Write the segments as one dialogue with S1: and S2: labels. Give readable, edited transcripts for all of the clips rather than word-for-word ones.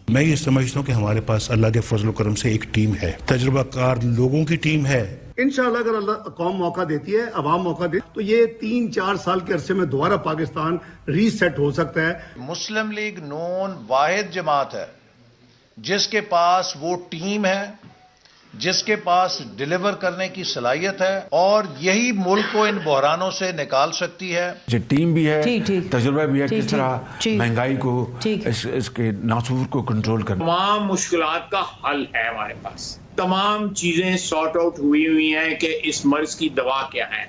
S1: میں یہ سمجھتا ہوں کہ ہمارے پاس اللہ کے فضل و کرم سے ایک ٹیم ہے، تجربہ کار لوگوں کی ٹیم ہے۔
S2: انشاءاللہ اگر اللہ قوم موقع دیتی ہے، عوام موقع دیتی ہے، تو یہ 3-4 سال کے عرصے میں دوبارہ پاکستان ری سیٹ ہو سکتا ہے۔
S3: مسلم لیگ نون واحد جماعت ہے جس کے پاس وہ ٹیم ہے، جس کے پاس ڈیلیور کرنے کی صلاحیت ہے، اور یہی ملک کو ان بحرانوں سے نکال سکتی ہے۔
S4: جو ٹیم بھی ہے، تجربہ بھی ہے، کس طرح مہنگائی کو، اس کے ناسور کو کنٹرول کرنا۔
S5: تمام مشکلات کا حل ہے ہمارے پاس، تمام چیزیں سارٹ آؤٹ ہوئی ہیں کہ اس مرض کی دوا کیا ہے،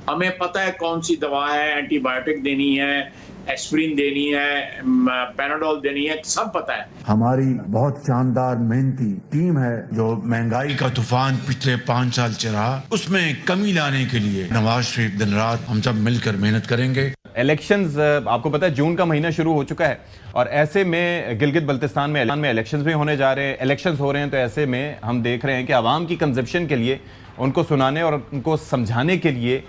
S5: ہمیں پتہ ہے کون سی دوا ہے، اینٹی بایوٹک دینی ہے، ایسپرین دینی ہے، پیناڈول دینی ہے، سب پتہ ہے۔
S4: ہماری بہت شاندار محنتی ٹیم ہے جو مہنگائی کا طوفان پچھلے 5 سال چلا، اس میں کمی لانے کے لیے نواز شریف دن رات ہم سب مل کر محنت کریں گے۔
S6: الیکشنز آپ کو پتہ ہے جون کا مہینہ شروع ہو چکا ہے، اور ایسے میں گلگت بلتستان میں الیکشنز بھی ہونے جا رہے ہیں، الیکشنز ہو رہے ہیں، تو ایسے میں ہم دیکھ رہے ہیں کہ عوام کی کنزپشن کے لیے، ان کو سنانے اور ان کو سمجھانے کے لیے،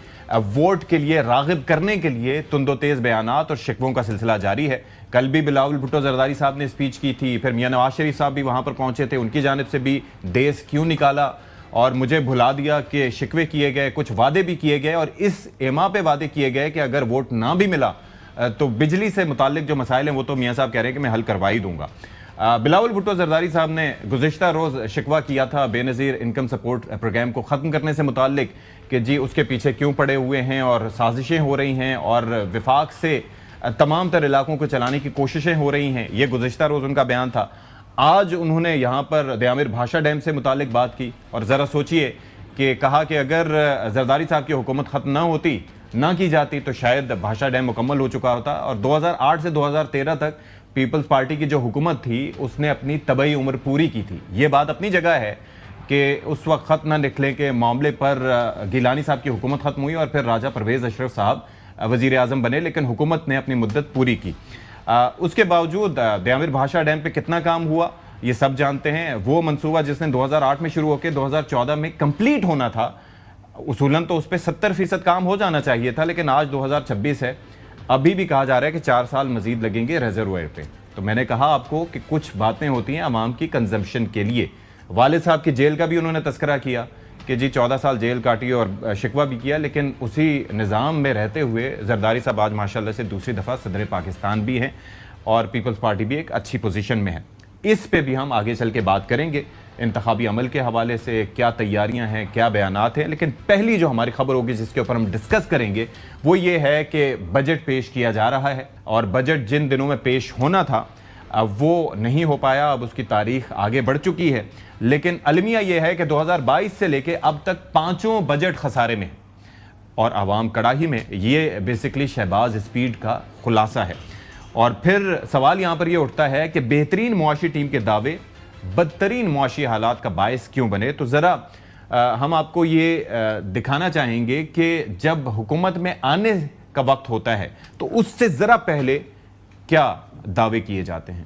S6: ووٹ کے لیے راغب کرنے کے لیے تند و تیز بیانات اور شکووں کا سلسلہ جاری ہے۔ کل بھی بلاول بھٹو زرداری صاحب نے اسپیچ کی تھی، پھر میاں نواز شریف صاحب بھی وہاں پر پہنچے تھے، ان کی جانب سے بھی دیس کیوں نکالا اور مجھے بھلا دیا کہ شکوے کیے گئے، کچھ وعدے بھی کیے گئے، اور اس ایما پہ وعدے کیے گئے کہ اگر ووٹ نہ بھی ملا تو بجلی سے متعلق جو مسائل ہیں وہ تو میاں صاحب کہہ رہے ہیں کہ میں حل کروا ہی دوں گا۔ بلاول بھٹو زرداری صاحب نے گزشتہ روز شکوہ کیا تھا بے نظیر انکم سپورٹ پروگرام کو ختم کرنے سے متعلق کہ جی اس کے پیچھے کیوں پڑے ہوئے ہیں اور سازشیں ہو رہی ہیں اور وفاق سے تمام تر علاقوں کو چلانے کی کوششیں ہو رہی ہیں، یہ گزشتہ روز ان کا بیان تھا۔ آج انہوں نے یہاں پر دیامر بھاشا ڈیم سے متعلق بات کی، اور ذرا سوچئے کہ کہا کہ اگر زرداری صاحب کی حکومت ختم نہ ہوتی، نہ کی جاتی، تو شاید بھاشا ڈیم مکمل ہو چکا ہوتا، اور 2008 سے 2013 تک پیپلز پارٹی کی جو حکومت تھی اس نے اپنی طبعی عمر پوری کی تھی۔ یہ بات اپنی جگہ ہے کہ اس وقت خط نہ نکلے کے معاملے پر گیلانی صاحب کی حکومت ختم ہوئی اور پھر راجہ پرویز اشرف صاحب وزیر اعظم بنے، لیکن حکومت نے اپنی مدت پوری کی۔ اس کے باوجود دیامر بھاشا ڈیم پہ کتنا کام ہوا یہ سب جانتے ہیں۔ وہ منصوبہ جس نے 2008 میں شروع ہو کے 2014 میں کمپلیٹ ہونا تھا، اصولاً تو اس پہ 70% کام ہو جانا چاہیے تھا، لیکن آج 2026 ہے، ابھی بھی کہا جا رہا ہے کہ 4 سال مزید لگیں گے ریزروائر پہ۔ تو میں نے کہا آپ کو کہ کچھ باتیں ہوتی ہیں عوام کی کنزمپشن کے لیے۔ والد صاحب کی جیل کا بھی انہوں نے تذکرہ کیا کہ جی 14 سال جیل کاٹی اور شکوہ بھی کیا، لیکن اسی نظام میں رہتے ہوئے زرداری صاحب آج ماشاءاللہ سے دوسری دفعہ صدر پاکستان بھی ہیں اور پیپلز پارٹی بھی ایک اچھی پوزیشن میں ہے۔ اس پہ بھی ہم آگے چل کے بات کریں گے، انتخابی عمل کے حوالے سے کیا تیاریاں ہیں، کیا بیانات ہیں، لیکن پہلی جو ہماری خبر ہوگی جس کے اوپر ہم ڈسکس کریں گے وہ یہ ہے کہ بجٹ پیش کیا جا رہا ہے، اور بجٹ جن دنوں میں پیش ہونا تھا وہ نہیں ہو پایا، اب اس کی تاریخ آگے بڑھ چکی ہے، لیکن المیہ یہ ہے کہ 2022 سے لے کے اب تک 5 بجٹ خسارے میں اور عوام کڑاہی میں۔ یہ بیسکلی شہباز اسپیڈ کا خلاصہ ہے۔ اور پھر سوال یہاں پر یہ اٹھتا ہے کہ بہترین معاشی ٹیم کے دعوے بدترین معاشی حالات کا باعث کیوں بنے؟ تو ذرا ہم آپ کو یہ دکھانا چاہیں گے کہ جب حکومت میں آنے کا وقت ہوتا ہے تو اس سے ذرا پہلے کیا دعوے کیے جاتے ہیں۔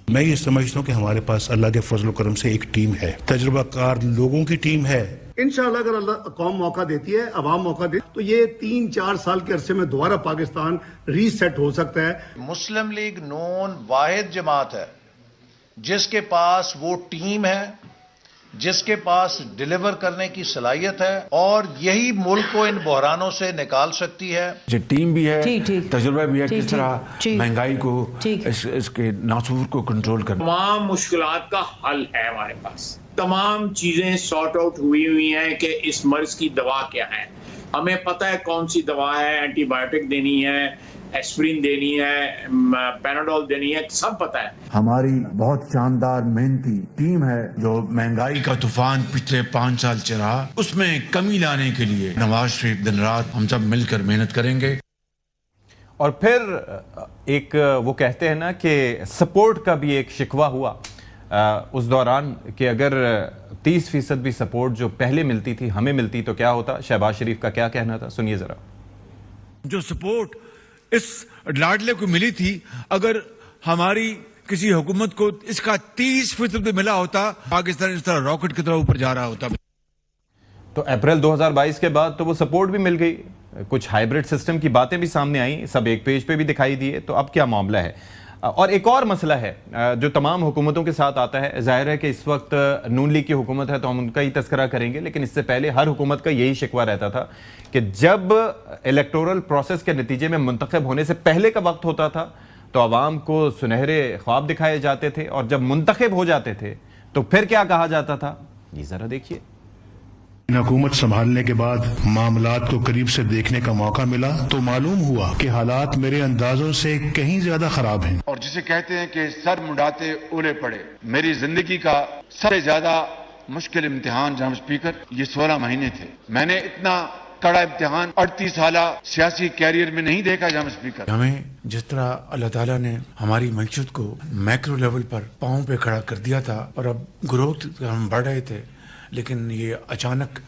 S1: میں یہ سمجھتا ہوں کہ ہمارے پاس اللہ کے فضل و کرم سے ایک ٹیم ہے، تجربہ کار لوگوں کی ٹیم ہے۔
S2: انشاءاللہ اگر اللہ قوم موقع دیتی ہے، عوام موقع دیتی ہے، تو یہ 3-4 سال کے عرصے میں دوبارہ پاکستان ری سیٹ ہو سکتا ہے۔
S3: مسلم لیگ نون واحد جماعت ہے جس کے پاس وہ ٹیم ہے، جس کے پاس ڈیلیور کرنے کی صلاحیت ہے، اور یہی ملک کو ان بحرانوں سے نکال سکتی ہے۔
S4: جو ٹیم بھی ہے، تجربہ بھی ہے، کس طرح مہنگائی کو، اس کے ناسور کو کنٹرول کرنا۔
S5: تمام مشکلات کا حل ہے ہمارے پاس، تمام چیزیں سارٹ آؤٹ ہوئی ہیں کہ اس مرض کی دوا کیا ہے، ہمیں پتہ ہے کون سی دوا ہے، اینٹی بایوٹک دینی ہے، ایسپرین دینی ہے، پیناڈول دینی ہے، سب پتہ ہے۔
S4: ہماری بہت شاندار محنتی ٹیم ہے جو مہنگائی کا طوفان پچھلے 5 سال چلا، اس میں کمی لانے کے لیے نواز شریف دن رات ہم سب مل کر محنت کریں گے۔
S6: اور پھر ایک وہ کہتے ہیں نا کہ سپورٹ کا بھی ایک شکوہ ہوا اس دوران کہ اگر 30% بھی سپورٹ جو پہلے ملتی تھی ہمیں ملتی تو کیا ہوتا۔ شہباز شریف کا کیا کہنا تھا، سنیے ذرا۔
S7: جو سپورٹ اس لاڈلے کو ملی تھی، اگر ہماری کسی حکومت کو اس کا 30% بھی ملا ہوتا، پاکستان اس طرح راکٹ کی طرح اوپر جا رہا ہوتا۔
S6: تو اپریل 2022 کے بعد تو وہ سپورٹ بھی مل گئی، کچھ ہائیبرڈ سسٹم کی باتیں بھی سامنے آئیں، سب ایک پیج پہ بھی دکھائی دیے، تو اب کیا معاملہ ہے؟ اور ایک اور مسئلہ ہے جو تمام حکومتوں کے ساتھ آتا ہے. ظاہر ہے کہ اس وقت نون لیگ کی حکومت ہے تو ہم ان کا ہی تذکرہ کریں گے, لیکن اس سے پہلے ہر حکومت کا یہی شکوہ رہتا تھا کہ جب الیکٹورل پروسیس کے نتیجے میں منتخب ہونے سے پہلے کا وقت ہوتا تھا تو عوام کو سنہرے خواب دکھائے جاتے تھے, اور جب منتخب ہو جاتے تھے تو پھر کیا کہا جاتا تھا, یہ ذرا دیکھیے.
S1: حکومت سنبھالنے کے بعد معاملات کو قریب سے دیکھنے کا موقع ملا تو معلوم ہوا کہ حالات میرے اندازوں سے کہیں زیادہ خراب ہیں.
S8: اور جسے کہتے ہیں کہ سر مڈاتے اولے پڑے, میری زندگی کا سب سے زیادہ مشکل امتحان جناب اسپیکر یہ 16 مہینے تھے. میں نے اتنا کڑا امتحان 38 سالہ سیاسی کیریئر میں نہیں دیکھا جناب اسپیکر.
S4: ہمیں جس طرح اللہ تعالیٰ نے ہماری معیشت کو میکرو لیول پر پاؤں پہ کھڑا کر دیا تھا اور اب گروتھ ہم بڑھ رہے تھے, لیکن یہ اچانک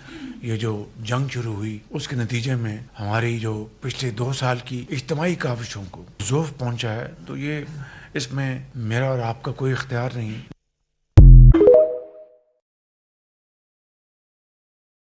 S4: یہ جو جنگ شروع ہوئی اس کے نتیجے میں ہماری جو پچھلے 2 سال کی اجتماعی کاوشوں کو ذوف پہنچا ہے. تو یہ اس میں میرا اور آپ کا کوئی اختیار نہیں.